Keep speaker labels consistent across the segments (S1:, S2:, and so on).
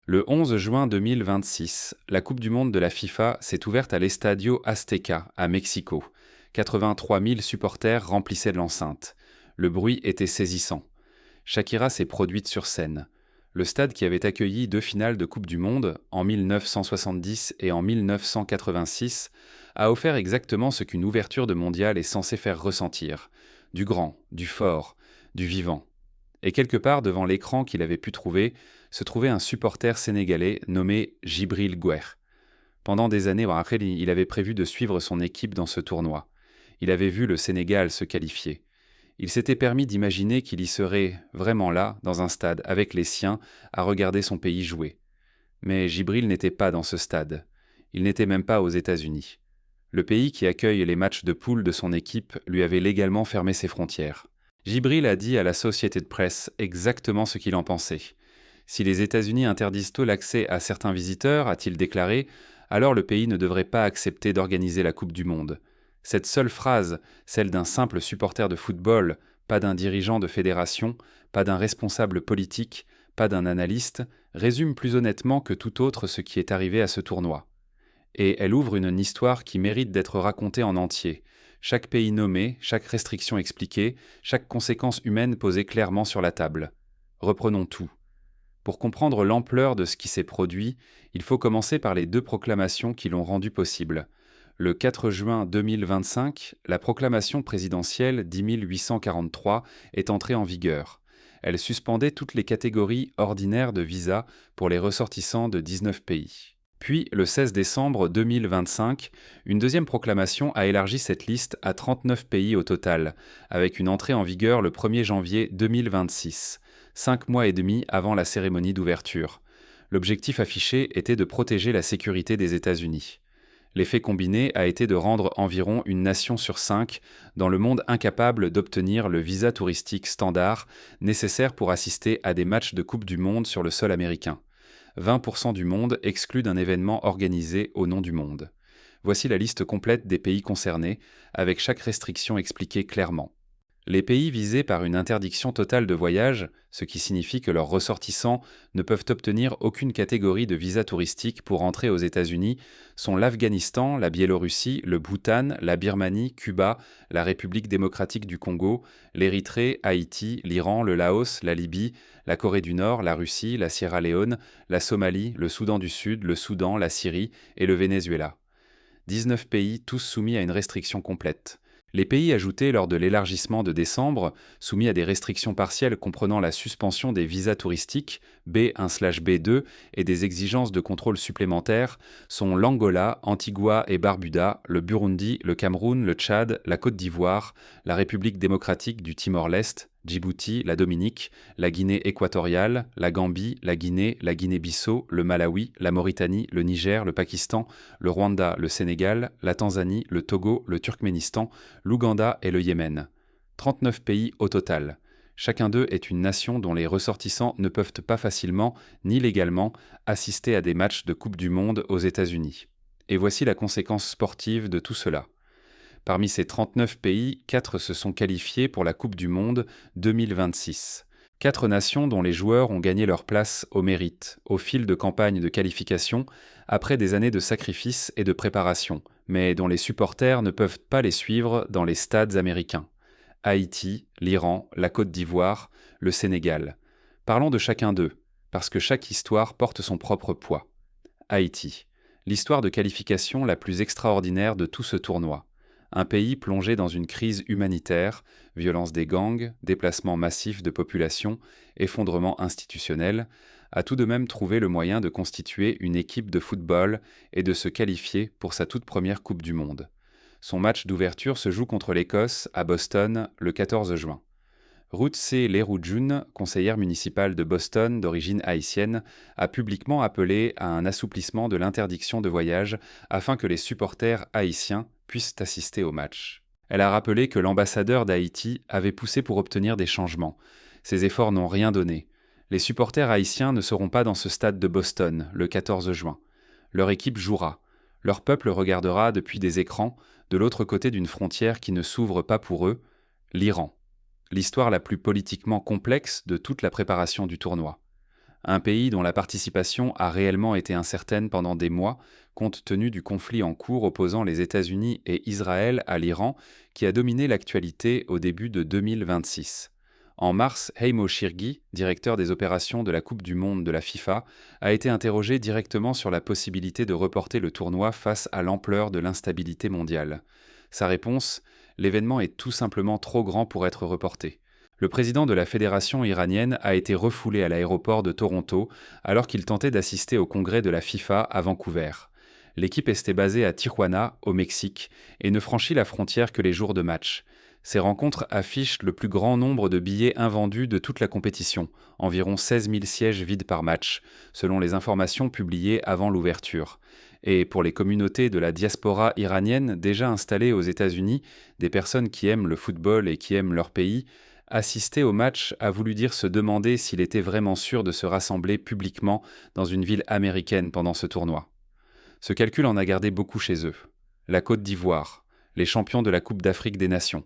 S1: Le 11 juin 2026, la Coupe du monde de la FIFA s'est ouverte à l'Estadio Azteca, à Mexico. 83 000 supporters remplissaient l'enceinte. Le bruit était saisissant. Shakira s'est produite sur scène. Le stade qui avait accueilli deux finales de Coupe du monde, en 1970 et en 1986, a offert exactement ce qu'une ouverture de mondial est censée faire ressentir. Du grand, du fort, du vivant. Et quelque part devant l'écran qu'il avait pu trouver, se trouvait un supporter sénégalais nommé Djibril Guer. Pendant des années, après, il avait prévu de suivre son équipe dans ce tournoi. Il avait vu le Sénégal se qualifier. Il s'était permis d'imaginer qu'il y serait vraiment là, dans un stade, avec les siens, à regarder son pays jouer. Mais Djibril n'était pas dans ce stade. Il n'était même pas aux États-Unis. Le pays qui accueille les matchs de poule de son équipe lui avait légalement fermé ses frontières. Djibril a dit à la Associated Press exactement ce qu'il en pensait. Si les États-Unis interdisent tôt l'accès à certains visiteurs, a-t-il déclaré, alors le pays ne devrait pas accepter d'organiser la Coupe du Monde. Cette seule phrase, celle d'un simple supporter de football, pas d'un dirigeant de fédération, pas d'un responsable politique, pas d'un analyste, résume plus honnêtement que tout autre ce qui est arrivé à ce tournoi. Et elle ouvre une histoire qui mérite d'être racontée en entier. Chaque pays nommé, chaque restriction expliquée, chaque conséquence humaine posée clairement sur la table. Reprenons tout. Pour comprendre l'ampleur de ce qui s'est produit, il faut commencer par les deux proclamations qui l'ont rendu possible. Le 4 juin 2025, la proclamation présidentielle 10 843 est entrée en vigueur. Elle suspendait toutes les catégories ordinaires de visa pour les ressortissants de 19 pays. Puis, le 16 décembre 2025, une deuxième proclamation a élargi cette liste à 39 pays au total, avec une entrée en vigueur le 1er janvier 2026, 5 mois et demi avant la cérémonie d'ouverture. L'objectif affiché était de protéger la sécurité des États-Unis. L'effet combiné a été de rendre environ une nation sur 5 dans le monde incapable d'obtenir le visa touristique standard nécessaire pour assister à des matchs de Coupe du Monde sur le sol américain. 20% du monde exclus d'un événement organisé au nom du monde. Voici la liste complète des pays concernés, avec chaque restriction expliquée clairement. Les pays visés par une interdiction totale de voyage, ce qui signifie que leurs ressortissants ne peuvent obtenir aucune catégorie de visa touristique pour entrer aux États-Unis, sont l'Afghanistan, la Biélorussie, le Bhoutan, la Birmanie, Cuba, la République démocratique du Congo, l'Érythrée, Haïti, l'Iran, le Laos, la Libye, la Corée du Nord, la Russie, la Sierra Leone, la Somalie, le Soudan du Sud, le Soudan, la Syrie et le Venezuela. 19 pays, tous soumis à une restriction complète. Les pays ajoutés lors de l'élargissement de décembre, soumis à des restrictions partielles comprenant la suspension des visas touristiques B1/B2 et des exigences de contrôle supplémentaires, sont l'Angola, Antigua et Barbuda, le Burundi, le Cameroun, le Tchad, la Côte d'Ivoire, la République démocratique du Timor-Lest, Djibouti, la Dominique, la Guinée équatoriale, la Gambie, la Guinée-Bissau, le Malawi, la Mauritanie, le Niger, le Pakistan, le Rwanda, le Sénégal, la Tanzanie, le Togo, le Turkménistan, l'Ouganda et le Yémen. 39 pays au total. Chacun d'eux est une nation dont les ressortissants ne peuvent pas facilement, ni légalement, assister à des matchs de Coupe du Monde aux États-Unis. Et voici la conséquence sportive de tout cela. Parmi ces 39 pays, 4 se sont qualifiés pour la Coupe du Monde 2026. 4 nations dont les joueurs ont gagné leur place au mérite, au fil de campagnes de qualification, après des années de sacrifices et de préparation, mais dont les supporters ne peuvent pas les suivre dans les stades américains. Haïti, l'Iran, la Côte d'Ivoire, le Sénégal. Parlons de chacun d'eux, parce que chaque histoire porte son propre poids. Haïti, l'histoire de qualification la plus extraordinaire de tout ce tournoi. Un pays plongé dans une crise humanitaire, violence des gangs, déplacement massif de population, effondrement institutionnel, a tout de même trouvé le moyen de constituer une équipe de football et de se qualifier pour sa toute première Coupe du Monde. Son match d'ouverture se joue contre l'Écosse à Boston le 14 juin. Ruth C. Leroux-June, conseillère municipale de Boston d'origine haïtienne, a publiquement appelé à un assouplissement de l'interdiction de voyage afin que les supporters haïtiens puissent assister au match. Elle a rappelé que l'ambassadeur d'Haïti avait poussé pour obtenir des changements. Ces efforts n'ont rien donné. Les supporters haïtiens ne seront pas dans ce stade de Boston le 14 juin. Leur équipe jouera. Leur peuple regardera depuis des écrans, de l'autre côté d'une frontière qui ne s'ouvre pas pour eux, l'Iran. L'histoire la plus politiquement complexe de toute la préparation du tournoi. un pays dont la participation a réellement été incertaine pendant des mois, compte tenu du conflit en cours opposant les États-Unis et Israël à l'Iran, qui a dominé l'actualité au début de 2026. En mars, Heimo Shirgi, directeur des opérations de la Coupe du Monde de la FIFA, a été interrogé directement sur la possibilité de reporter le tournoi face à l'ampleur de l'instabilité mondiale. Sa réponse : l'événement est tout simplement trop grand pour être reporté. Le président de la fédération iranienne a été refoulé à l'aéroport de Toronto alors qu'il tentait d'assister au congrès de la FIFA à Vancouver. L'équipe était basée à Tijuana, au Mexique, et ne franchit la frontière que les jours de match. Ces rencontres affichent le plus grand nombre de billets invendus de toute la compétition, environ 16 000 sièges vides par match, selon les informations publiées avant l'ouverture. Et pour les communautés de la diaspora iranienne déjà installées aux États-Unis, des personnes qui aiment le football et qui aiment leur pays, assister au match a voulu dire se demander s'il était vraiment sûr de se rassembler publiquement dans une ville américaine pendant ce tournoi. Ce calcul en a gardé beaucoup chez eux. La Côte d'Ivoire, les champions de la Coupe d'Afrique des Nations,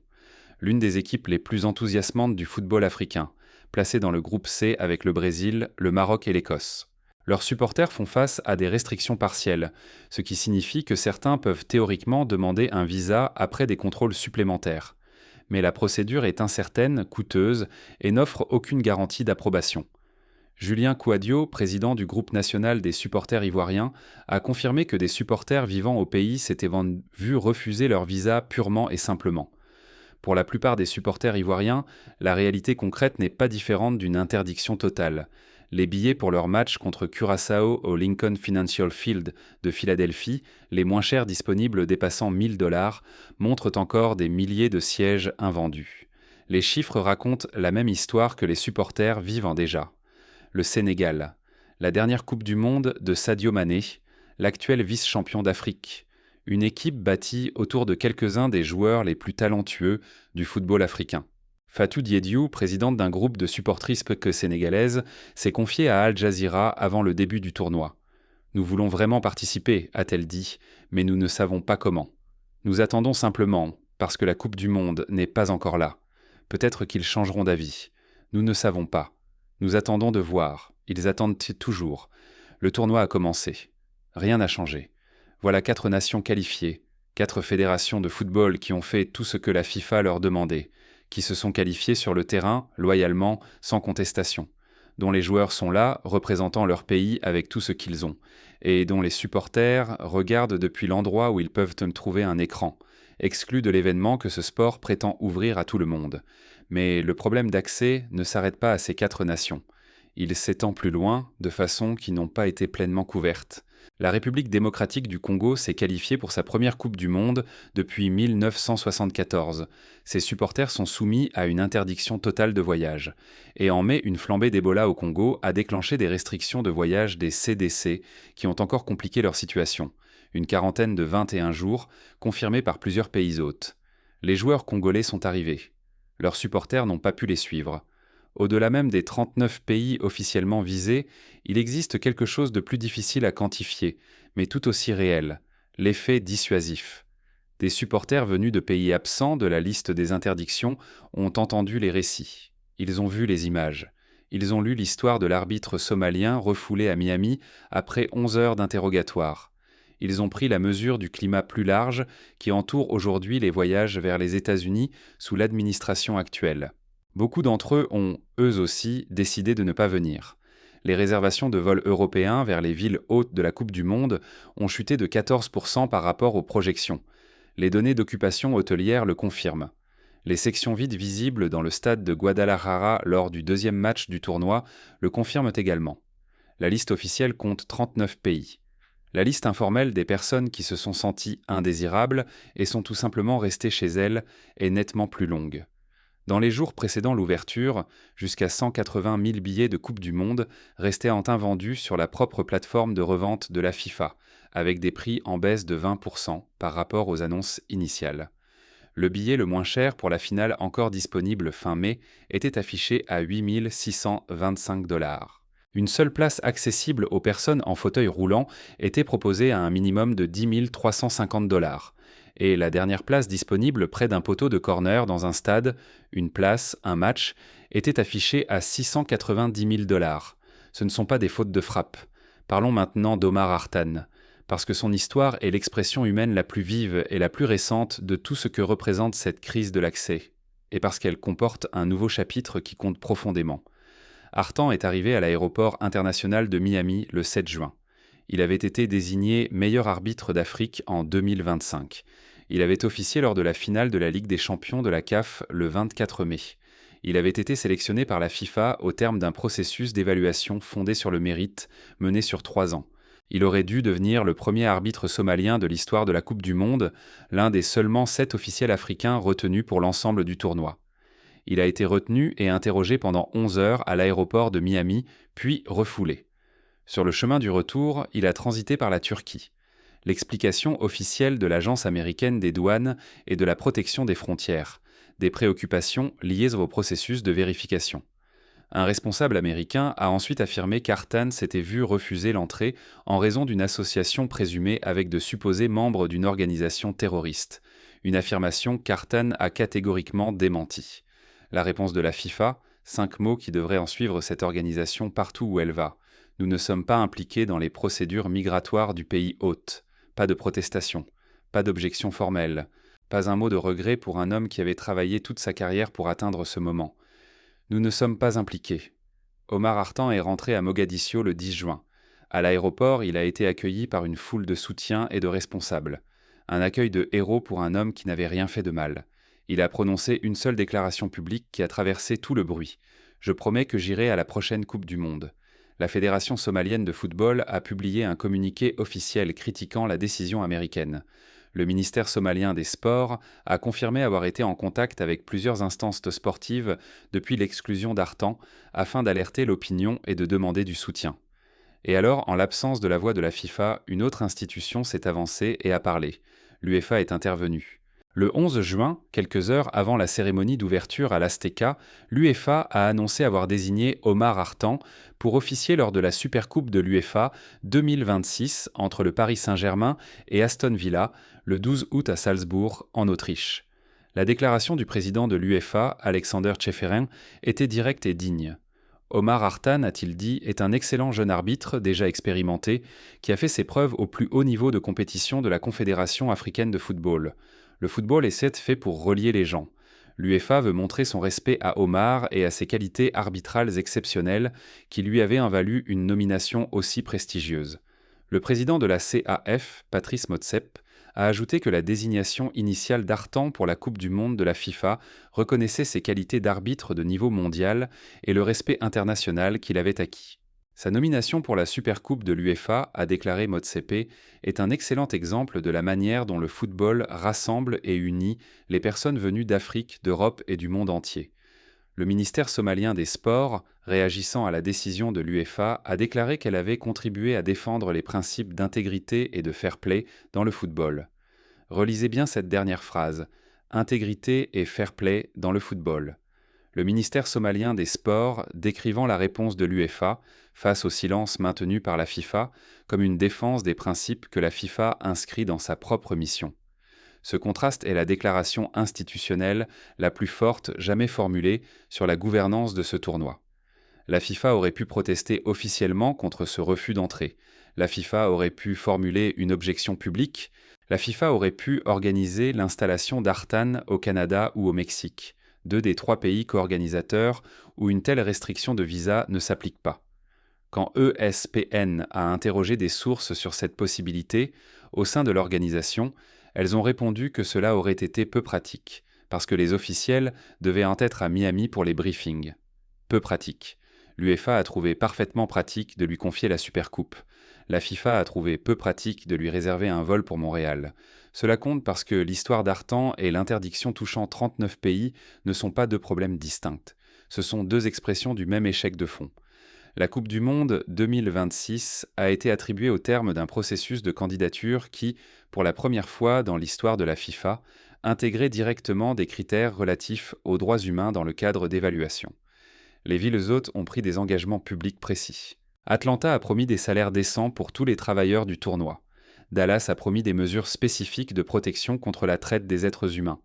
S1: l'une des équipes les plus enthousiasmantes du football africain, placée dans le groupe C avec le Brésil, le Maroc et l'Écosse. Leurs supporters font face à des restrictions partielles, ce qui signifie que certains peuvent théoriquement demander un visa après des contrôles supplémentaires. Mais la procédure est incertaine, coûteuse et n'offre aucune garantie d'approbation. Julien Kouadio, président du groupe national des supporters ivoiriens, a confirmé que des supporters vivant au pays s'étaient vus refuser leur visa purement et simplement. Pour la plupart des supporters ivoiriens, la réalité concrète n'est pas différente d'une interdiction totale. Les billets pour leur match contre Curaçao au Lincoln Financial Field de Philadelphie, les moins chers disponibles dépassant 1 000 $, montrent encore des milliers de sièges invendus. Les chiffres racontent la même histoire que les supporters vivent déjà. Le Sénégal, la dernière Coupe du Monde de Sadio Mané, l'actuel vice-champion d'Afrique. Une équipe bâtie autour de quelques-uns des joueurs les plus talentueux du football africain. Fatou Diédhiou, présidente d'un groupe de supportrices sénégalaises, s'est confiée à Al Jazeera avant le début du tournoi. « Nous voulons vraiment participer », a-t-elle dit, « mais nous ne savons pas comment. Nous attendons simplement, parce que la Coupe du Monde n'est pas encore là. Peut-être qu'ils changeront d'avis. Nous ne savons pas. Nous attendons de voir. Ils attendent toujours. Le tournoi a commencé. Rien n'a changé. Voilà 4 nations qualifiées, 4 fédérations de football qui ont fait tout ce que la FIFA leur demandait, qui se sont qualifiées sur le terrain, loyalement, sans contestation, dont les joueurs sont là, représentant leur pays avec tout ce qu'ils ont, et dont les supporters regardent depuis l'endroit où ils peuvent trouver un écran, exclus de l'événement que ce sport prétend ouvrir à tout le monde. Mais le problème d'accès ne s'arrête pas à ces 4 nations. Il s'étend plus loin, de façon qui n'ont pas été pleinement couvertes. La République démocratique du Congo s'est qualifiée pour sa première Coupe du Monde depuis 1974. Ses supporters sont soumis à une interdiction totale de voyage. Et en mai, une flambée d'Ebola au Congo a déclenché des restrictions de voyage des CDC qui ont encore compliqué leur situation. Une quarantaine de 21 jours, confirmée par plusieurs pays hôtes. Les joueurs congolais sont arrivés. Leurs supporters n'ont pas pu les suivre. Au-delà même des 39 pays officiellement visés, il existe quelque chose de plus difficile à quantifier, mais tout aussi réel, l'effet dissuasif. Des supporters venus de pays absents de la liste des interdictions ont entendu les récits. Ils ont vu les images. Ils ont lu l'histoire de l'arbitre somalien refoulé à Miami après 11 heures d'interrogatoire. Ils ont pris la mesure du climat plus large qui entoure aujourd'hui les voyages vers les États-Unis sous l'administration actuelle. Beaucoup d'entre eux ont, eux aussi, décidé de ne pas venir. Les réservations de vols européens vers les villes hôtes de la Coupe du Monde ont chuté de 14% par rapport aux projections. Les données d'occupation hôtelière le confirment. Les sections vides visibles dans le stade de Guadalajara lors du 2e match du tournoi le confirment également. La liste officielle compte 39 pays. La liste informelle des personnes qui se sont senties indésirables et sont tout simplement restées chez elles est nettement plus longue. Dans les jours précédant l'ouverture, jusqu'à 180 000 billets de Coupe du Monde restaient invendus sur la propre plateforme de revente de la FIFA, avec des prix en baisse de 20% par rapport aux annonces initiales. Le billet le moins cher pour la finale encore disponible fin mai était affiché à 8 625 $. Une seule place accessible aux personnes en fauteuil roulant était proposée à un minimum de 10 350 $. Et la dernière place disponible près d'un poteau de corner dans un stade, une place, un match, était affichée à 690 000 $. Ce ne sont pas des fautes de frappe. Parlons maintenant d'Omar Artan, parce que son histoire est l'expression humaine la plus vive et la plus récente de tout ce que représente cette crise de l'accès, et parce qu'elle comporte un nouveau chapitre qui compte profondément. Artan est arrivé à l'aéroport international de Miami le 7 juin. Il avait été désigné meilleur arbitre d'Afrique en 2025. Il avait officié lors de la finale de la Ligue des champions de la CAF le 24 mai. Il avait été sélectionné par la FIFA au terme d'un processus d'évaluation fondé sur le mérite, mené sur 3 ans. Il aurait dû devenir le premier arbitre somalien de l'histoire de la Coupe du Monde, l'un des seulement 7 officiels africains retenus pour l'ensemble du tournoi. Il a été retenu et interrogé pendant 11 heures à l'aéroport de Miami, puis refoulé. Sur le chemin du retour, il a transité par la Turquie. L'explication officielle de l'Agence américaine des douanes et de la protection des frontières, des préoccupations liées au processus de vérification. Un responsable américain a ensuite affirmé qu'Artan s'était vu refuser l'entrée en raison d'une association présumée avec de supposés membres d'une organisation terroriste, une affirmation qu'Artan a catégoriquement démentie. La réponse de la FIFA, 5 mots qui devraient en suivre cette organisation partout où elle va. Nous ne sommes pas impliqués dans les procédures migratoires du pays hôte. Pas de protestation, pas d'objection formelle, pas un mot de regret pour un homme qui avait travaillé toute sa carrière pour atteindre ce moment. Nous ne sommes pas impliqués. Omar Artan est rentré à Mogadiscio le 10 juin. À l'aéroport, il a été accueilli par une foule de soutiens et de responsables. Un accueil de héros pour un homme qui n'avait rien fait de mal. Il a prononcé une seule déclaration publique qui a traversé tout le bruit. « Je promets que j'irai à la prochaine Coupe du Monde ». La Fédération somalienne de football a publié un communiqué officiel critiquant la décision américaine. Le ministère somalien des Sports a confirmé avoir été en contact avec plusieurs instances sportives depuis l'exclusion d'Artan afin d'alerter l'opinion et de demander du soutien. Et alors, en l'absence de la voix de la FIFA, une autre institution s'est avancée et a parlé. L'UEFA est intervenue. Le 11 juin, quelques heures avant la cérémonie d'ouverture à l'Azteca, l'UEFA a annoncé avoir désigné Omar Artan pour officier lors de la Supercoupe de l'UEFA 2026 entre le Paris Saint-Germain et Aston Villa, le 12 août à Salzbourg, en Autriche. La déclaration du président de l'UEFA, Alexander Tcheferin, était directe et digne. Omar Artan, a-t-il dit, est un excellent jeune arbitre, déjà expérimenté, qui a fait ses preuves au plus haut niveau de compétition de la Confédération africaine de football. Le football est certes fait pour relier les gens. L'UEFA veut montrer son respect à Omar et à ses qualités arbitrales exceptionnelles qui lui avaient valu une nomination aussi prestigieuse. Le président de la CAF, Patrice Motsepe, a ajouté que la désignation initiale d'Artan pour la Coupe du Monde de la FIFA reconnaissait ses qualités d'arbitre de niveau mondial et le respect international qu'il avait acquis. Sa nomination pour la Supercoupe de l'UEFA, a déclaré Motsepe, est un excellent exemple de la manière dont le football rassemble et unit les personnes venues d'Afrique, d'Europe et du monde entier. Le ministère somalien des Sports, réagissant à la décision de l'UEFA, a déclaré qu'elle avait contribué à défendre les principes d'intégrité et de fair play dans le football. Relisez bien cette dernière phrase, « intégrité et fair play dans le football ». Le ministère somalien des Sports décrivant la réponse de l'UEFA, face au silence maintenu par la FIFA, comme une défense des principes que la FIFA inscrit dans sa propre mission. Ce contraste est la déclaration institutionnelle la plus forte jamais formulée sur la gouvernance de ce tournoi. La FIFA aurait pu protester officiellement contre ce refus d'entrée. La FIFA aurait pu formuler une objection publique. La FIFA aurait pu organiser l'installation d'Artan au Canada ou au Mexique, 2 des 3 pays co-organisateurs où une telle restriction de visa ne s'applique pas. Quand ESPN a interrogé des sources sur cette possibilité, au sein de l'organisation, elles ont répondu que cela aurait été peu pratique, parce que les officiels devaient en être à Miami pour les briefings. Peu pratique. L'UEFA a trouvé parfaitement pratique de lui confier la Supercoupe. La FIFA a trouvé peu pratique de lui réserver un vol pour Montréal. Cela compte parce que l'histoire d'Artan et l'interdiction touchant 39 pays ne sont pas 2 problèmes distincts. Ce sont 2 expressions du même échec de fond. La Coupe du Monde 2026 a été attribuée au terme d'un processus de candidature qui, pour la première fois dans l'histoire de la FIFA, intégrait directement des critères relatifs aux droits humains dans le cadre d'évaluation. Les villes hôtes ont pris des engagements publics précis. Atlanta a promis des salaires décents pour tous les travailleurs du tournoi. Dallas a promis des mesures spécifiques de protection contre la traite des êtres humains.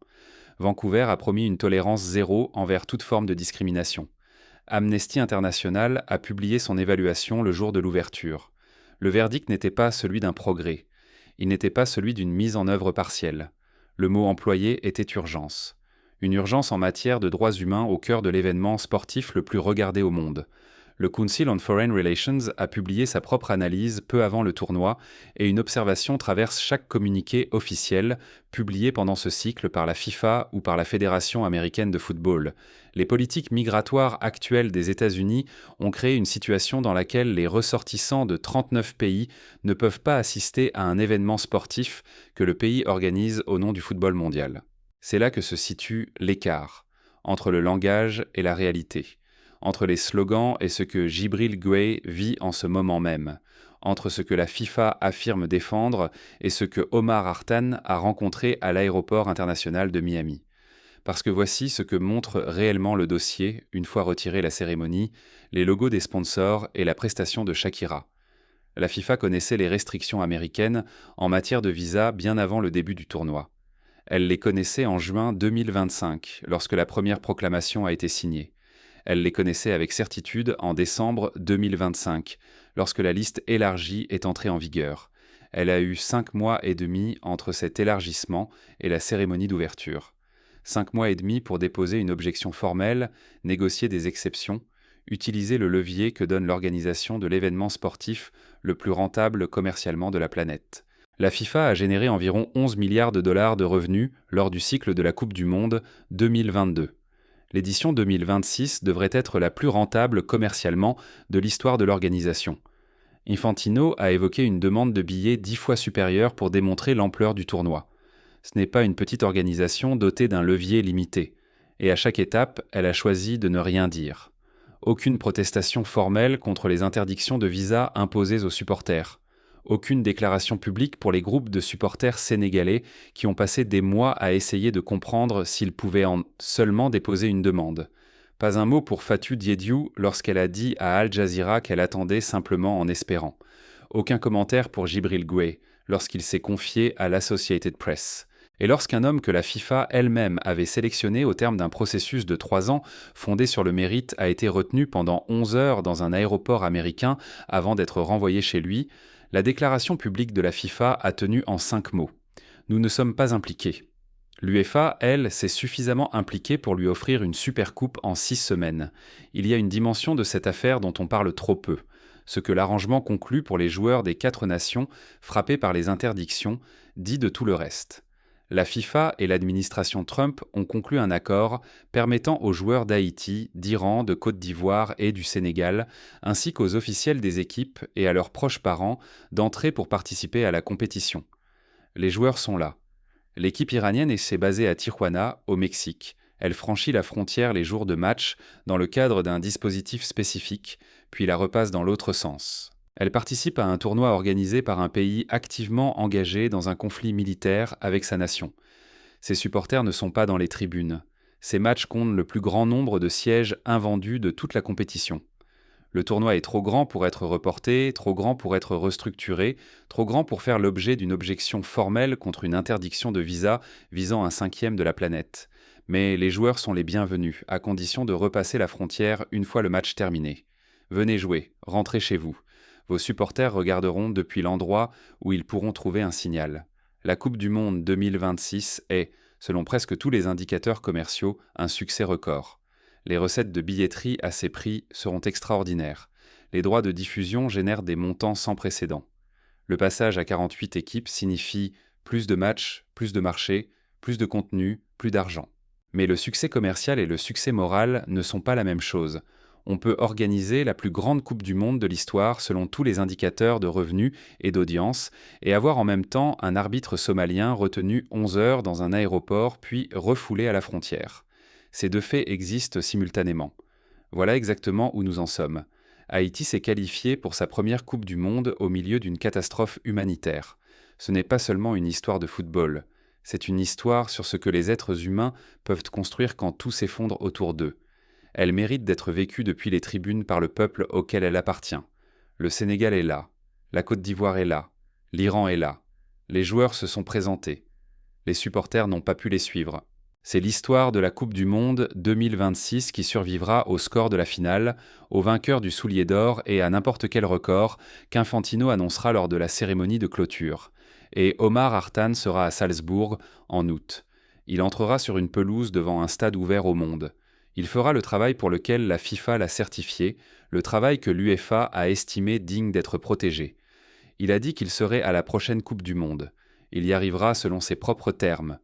S1: Vancouver a promis une tolérance zéro envers toute forme de discrimination. Amnesty International a publié son évaluation le jour de l'ouverture. Le verdict n'était pas celui d'un progrès. Il n'était pas celui d'une mise en œuvre partielle. Le mot employé était urgence. Une urgence en matière de droits humains au cœur de l'événement sportif le plus regardé au monde. Le Council on Foreign Relations a publié sa propre analyse peu avant le tournoi et une observation traverse chaque communiqué officiel publié pendant ce cycle par la FIFA ou par la Fédération américaine de football. Les politiques migratoires actuelles des États-Unis ont créé une situation dans laquelle les ressortissants de 39 pays ne peuvent pas assister à un événement sportif que le pays organise au nom du football mondial. C'est là que se situe l'écart entre le langage et la réalité, entre les slogans et ce que Djibril Gueye vit en ce moment même, entre ce que la FIFA affirme défendre et ce que Omar Hartan a rencontré à l'aéroport international de Miami. Parce que voici ce que montre réellement le dossier, une fois retirée la cérémonie, les logos des sponsors et la prestation de Shakira. La FIFA connaissait les restrictions américaines en matière de visa bien avant le début du tournoi. Elle les connaissait en juin 2025, lorsque la première proclamation a été signée. Elle les connaissait avec certitude en décembre 2025, lorsque la liste élargie est entrée en vigueur. Elle a eu 5 mois et demi entre cet élargissement et la cérémonie d'ouverture. 5 mois et demi pour déposer une objection formelle, négocier des exceptions, utiliser le levier que donne l'organisation de l'événement sportif le plus rentable commercialement de la planète. La FIFA a généré environ 11 milliards de dollars de revenus lors du cycle de la Coupe du Monde 2022. L'édition 2026 devrait être la plus rentable commercialement de l'histoire de l'organisation. Infantino a évoqué une demande de billets 10 fois supérieure pour démontrer l'ampleur du tournoi. Ce n'est pas une petite organisation dotée d'un levier limité, et à chaque étape, elle a choisi de ne rien dire. Aucune protestation formelle contre les interdictions de visa imposées aux supporters. Aucune déclaration publique pour les groupes de supporters sénégalais qui ont passé des mois à essayer de comprendre s'ils pouvaient seulement déposer une demande. Pas un mot pour Fatou Diédhiou lorsqu'elle a dit à Al Jazeera qu'elle attendait simplement en espérant. Aucun commentaire pour Djibril Gueye lorsqu'il s'est confié à l'Associated Press. Et lorsqu'un homme que la FIFA elle-même avait sélectionné au terme d'un processus de 3 ans fondé sur le mérite a été retenu pendant 11 heures dans un aéroport américain avant d'être renvoyé chez lui, la déclaration publique de la FIFA a tenu en 5 mots. Nous ne sommes pas impliqués. L'UEFA, elle, s'est suffisamment impliquée pour lui offrir une supercoupe en 6 semaines. Il y a une dimension de cette affaire dont on parle trop peu. Ce que l'arrangement conclut pour les joueurs des 4 nations frappés par les interdictions dit de tout le reste. La FIFA et l'administration Trump ont conclu un accord permettant aux joueurs d'Haïti, d'Iran, de Côte d'Ivoire et du Sénégal, ainsi qu'aux officiels des équipes et à leurs proches parents, d'entrer pour participer à la compétition. Les joueurs sont là. L'équipe iranienne s'est basée à Tijuana, au Mexique. Elle franchit la frontière les jours de match dans le cadre d'un dispositif spécifique, puis la repasse dans l'autre sens. Elle participe à un tournoi organisé par un pays activement engagé dans un conflit militaire avec sa nation. Ses supporters ne sont pas dans les tribunes. Ces matchs comptent le plus grand nombre de sièges invendus de toute la compétition. Le tournoi est trop grand pour être reporté, trop grand pour être restructuré, trop grand pour faire l'objet d'une objection formelle contre une interdiction de visa visant un 5e de la planète. Mais les joueurs sont les bienvenus, à condition de repasser la frontière une fois le match terminé. Venez jouer, rentrez chez vous. Vos supporters regarderont depuis l'endroit où ils pourront trouver un signal. La Coupe du Monde 2026 est, selon presque tous les indicateurs commerciaux, un succès record. Les recettes de billetterie à ces prix seront extraordinaires. Les droits de diffusion génèrent des montants sans précédent. Le passage à 48 équipes signifie plus de matchs, plus de marchés, plus de contenu, plus d'argent. Mais le succès commercial et le succès moral ne sont pas la même chose. On peut organiser la plus grande Coupe du Monde de l'histoire selon tous les indicateurs de revenus et d'audience et avoir en même temps un arbitre somalien retenu 11 heures dans un aéroport puis refoulé à la frontière. Ces deux faits existent simultanément. Voilà exactement où nous en sommes. Haïti s'est qualifié pour sa première Coupe du Monde au milieu d'une catastrophe humanitaire. Ce n'est pas seulement une histoire de football, c'est une histoire sur ce que les êtres humains peuvent construire quand tout s'effondre autour d'eux. Elle mérite d'être vécue depuis les tribunes par le peuple auquel elle appartient. Le Sénégal est là, la Côte d'Ivoire est là, l'Iran est là. Les joueurs se sont présentés. Les supporters n'ont pas pu les suivre. C'est l'histoire de la Coupe du Monde 2026 qui survivra au score de la finale, au vainqueur du soulier d'or et à n'importe quel record qu'Infantino annoncera lors de la cérémonie de clôture. Et Omar Artan sera à Salzbourg en août. Il entrera sur une pelouse devant un stade ouvert au monde. Il fera le travail pour lequel la FIFA l'a certifié, le travail que l'UEFA a estimé digne d'être protégé. Il a dit qu'il serait à la prochaine Coupe du Monde. Il y arrivera selon ses propres termes,